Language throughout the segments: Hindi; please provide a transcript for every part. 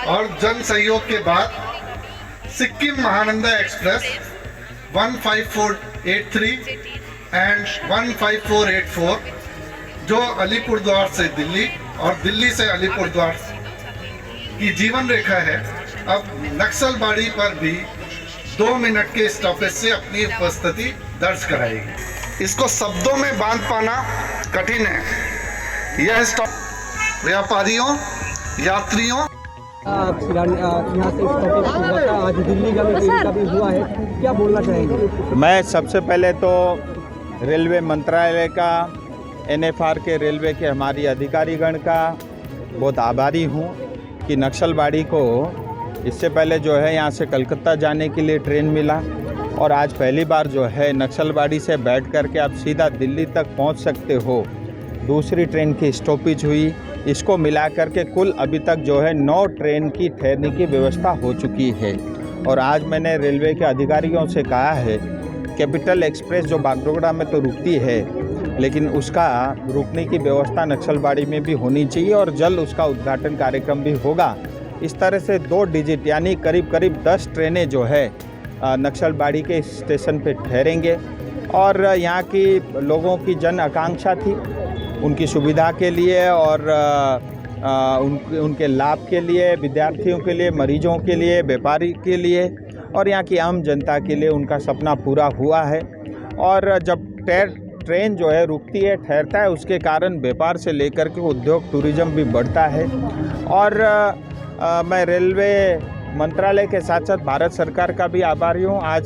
और जन सहयोग के बाद सिक्किम महानंदा एक्सप्रेस 15483 एंड 15484 जो अलीपुरद्वार से दिल्ली और दिल्ली से अलीपुरद्वार की जीवन रेखा है, अब नक्सलबाड़ी पर भी 2 मिनट के स्टॉपेज से अपनी उपस्थिति दर्ज कराएगी। इसको शब्दों में बांध पाना कठिन है। यह स्टॉप व्यापारियों, यात्रियों यहाँ से स्टॉपेज आज दिल्ली का भी हुआ है, क्या बोलना चाहेंगे? मैं सबसे पहले तो रेलवे मंत्रालय का, एनएफआर के रेलवे के हमारी अधिकारीगण का बहुत आभारी हूँ कि नक्सलबाड़ी को इससे पहले जो है यहाँ से कलकत्ता जाने के लिए ट्रेन मिला और आज पहली बार जो है नक्सलबाड़ी से बैठ कर के आप सीधा दिल्ली तक पहुँच सकते हो। दूसरी ट्रेन की स्टॉपेज हुई, इसको मिला कर के कुल अभी तक जो है 9 ट्रेन की ठहरने की व्यवस्था हो चुकी है। और आज मैंने रेलवे के अधिकारियों से कहा है कैपिटल एक्सप्रेस जो बागडोगरा में तो रुकती है, लेकिन उसका रुकने की व्यवस्था नक्सलबाड़ी में भी होनी चाहिए और जल्द उसका उद्घाटन कार्यक्रम भी होगा। इस तरह से 2 डिजिट यानी करीब 10 ट्रेनें जो है नक्सलबाड़ी के स्टेशन पे ठहरेंगे और यहाँ की लोगों की जन आकांक्षा थी उनकी सुविधा के लिए और उनके लाभ के लिए, विद्यार्थियों के लिए, मरीजों के लिए, व्यापारी के लिए और यहाँ की आम जनता के लिए उनका सपना पूरा हुआ है। और जब ट्रेन जो है रुकती है, ठहरता है, उसके कारण व्यापार से लेकर के उद्योग, टूरिज्म भी बढ़ता है। और मैं रेलवे मंत्रालय के साथ साथ भारत सरकार का भी आभारी हूँ। आज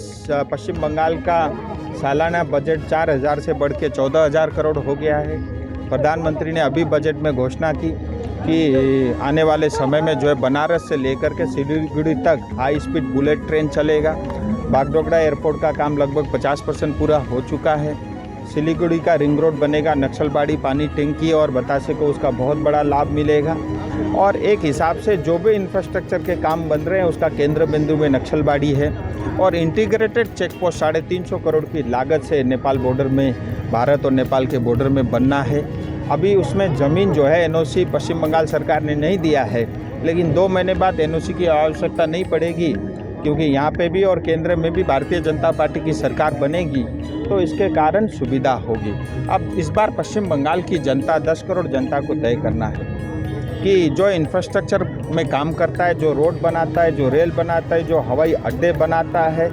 पश्चिम बंगाल का सालाना बजट 4000 से बढ़ के 14000 करोड़ हो गया है। प्रधानमंत्री ने अभी बजट में घोषणा की कि आने वाले समय में जो है बनारस से लेकर के सिलीगुड़ी तक हाई स्पीड बुलेट ट्रेन चलेगा। बागडोगरा एयरपोर्ट का काम लगभग 50% पूरा हो चुका है। सिलीगुड़ी का रिंग रोड बनेगा, नक्सलबाड़ी पानी टंकी और बतासे को उसका बहुत बड़ा लाभ मिलेगा। और एक हिसाब से जो भी इंफ्रास्ट्रक्चर के काम बन रहे हैं उसका केंद्र बिंदु में नक्सलबाड़ी है। और इंटीग्रेटेड चेक पोस्ट 350 करोड़ की लागत से नेपाल बॉर्डर में, भारत और नेपाल के बॉर्डर में बनना है। अभी उसमें ज़मीन जो है एनओसी पश्चिम बंगाल सरकार ने नहीं दिया है, लेकिन 2 महीने बाद एनओसी की आवश्यकता नहीं पड़ेगी क्योंकि यहाँ पे भी और केंद्र में भी भारतीय जनता पार्टी की सरकार बनेगी, तो इसके कारण सुविधा होगी। अब इस बार पश्चिम बंगाल की जनता, 10 करोड़ जनता को तय करना है कि जो इंफ्रास्ट्रक्चर में काम करता है, जो रोड बनाता है, जो रेल बनाता है, जो हवाई अड्डे बनाता है,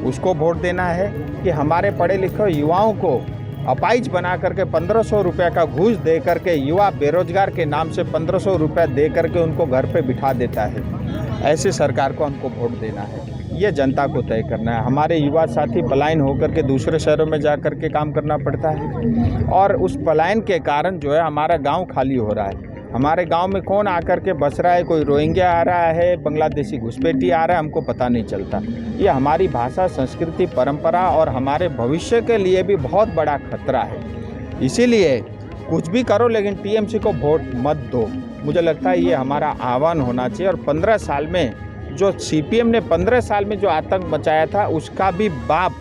उसको वोट देना है कि हमारे पढ़े लिखे युवाओं को अपाइज बना करके 1500 रुपये का घूस दे करके युवा बेरोजगार के नाम से 1500 रुपये दे करके उनको घर पे बिठा देता है। ऐसी सरकार को हमको वोट देना है, ये जनता को तय करना है। हमारे युवा साथी पलायन होकर के दूसरे शहरों में जा कर के काम करना पड़ता है और उस पलायन के कारण जो है हमारा गांव खाली हो रहा है। हमारे गांव में कौन आकर के बस रहा है, कोई रोहिंग्या आ रहा है, बांग्लादेशी घुसपैठी आ रहा है, हमको पता नहीं चलता। ये हमारी भाषा, संस्कृति, परंपरा और हमारे भविष्य के लिए भी बहुत बड़ा खतरा है। इसीलिए कुछ भी करो लेकिन टीएमसी को वोट मत दो। मुझे लगता है ये हमारा आह्वान होना चाहिए। और 15 साल में जो सीपीएम ने 15 साल में जो आतंक मचाया था उसका भी बाप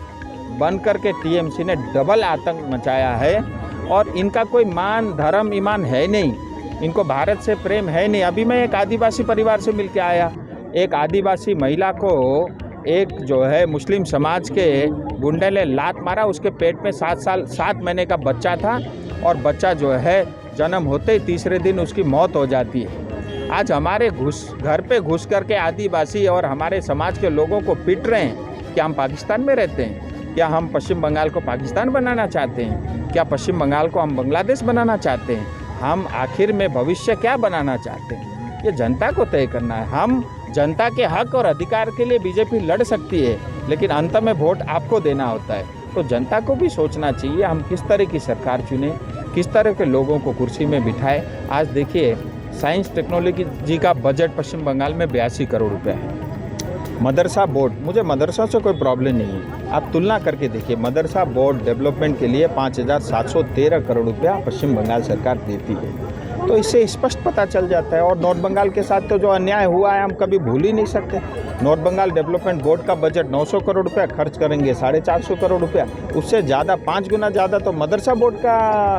बन कर के टीएमसी ने डबल आतंक मचाया है। और इनका कोई मान, धर्म, ईमान है नहीं, इनको भारत से प्रेम है नहीं। अभी मैं एक आदिवासी परिवार से मिल के आया, एक आदिवासी महिला को एक जो है मुस्लिम समाज के गुंडे ने लात मारा, उसके पेट में 7 महीने का बच्चा था और बच्चा जो है जन्म होते ही तीसरे दिन उसकी मौत हो जाती है। आज हमारे घर पे घुस करके आदिवासी और हमारे समाज के लोगों को पीट रहे हैं। क्या हम पाकिस्तान में रहते हैं? क्या हम पश्चिम बंगाल को पाकिस्तान बनाना चाहते हैं? क्या पश्चिम बंगाल को हम बांग्लादेश बनाना चाहते हैं? हम आखिर में भविष्य क्या बनाना चाहते हैं, ये जनता को तय करना है। हम जनता के हक और अधिकार के लिए बीजेपी लड़ सकती है, लेकिन अंत में वोट आपको देना होता है। तो जनता को भी सोचना चाहिए हम किस तरह की सरकार चुने, किस तरह के लोगों को कुर्सी में बिठाए। आज देखिए साइंस टेक्नोलॉजी का बजट पश्चिम बंगाल में 82 करोड़ रुपये है। मदरसा बोर्ड, मुझे मदरसा से कोई प्रॉब्लम नहीं है, आप तुलना करके देखिए। मदरसा बोर्ड डेवलपमेंट के लिए 5713 करोड़ रुपया पश्चिम बंगाल सरकार देती है, तो इससे स्पष्ट पता चल जाता है। और नॉर्थ बंगाल के साथ तो जो अन्याय हुआ है हम कभी भूल ही नहीं सकते। नॉर्थ बंगाल डेवलपमेंट बोर्ड का बजट 900 करोड़ रुपया खर्च करेंगे, 450 करोड़ रुपया, उससे ज़्यादा 5 गुना ज़्यादा तो मदरसा बोर्ड का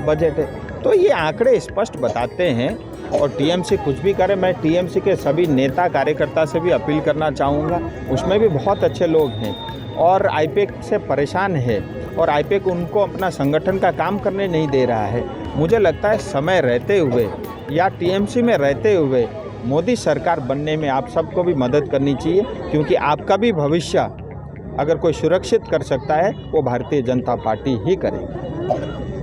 बजट है। तो ये आंकड़े स्पष्ट बताते हैं और टीएमसी कुछ भी करे, मैं टीएमसी के सभी नेता कार्यकर्ता से भी अपील करना चाहूँगा। उसमें भी बहुत अच्छे लोग हैं और आईपैक से परेशान है और आईपैक उनको अपना संगठन का काम करने नहीं दे रहा है। मुझे लगता है समय रहते हुए या टीएमसी में रहते हुए मोदी सरकार बनने में आप सबको भी मदद करनी चाहिए, क्योंकि आपका भी भविष्य अगर कोई सुरक्षित कर सकता है वो भारतीय जनता पार्टी ही करेगी।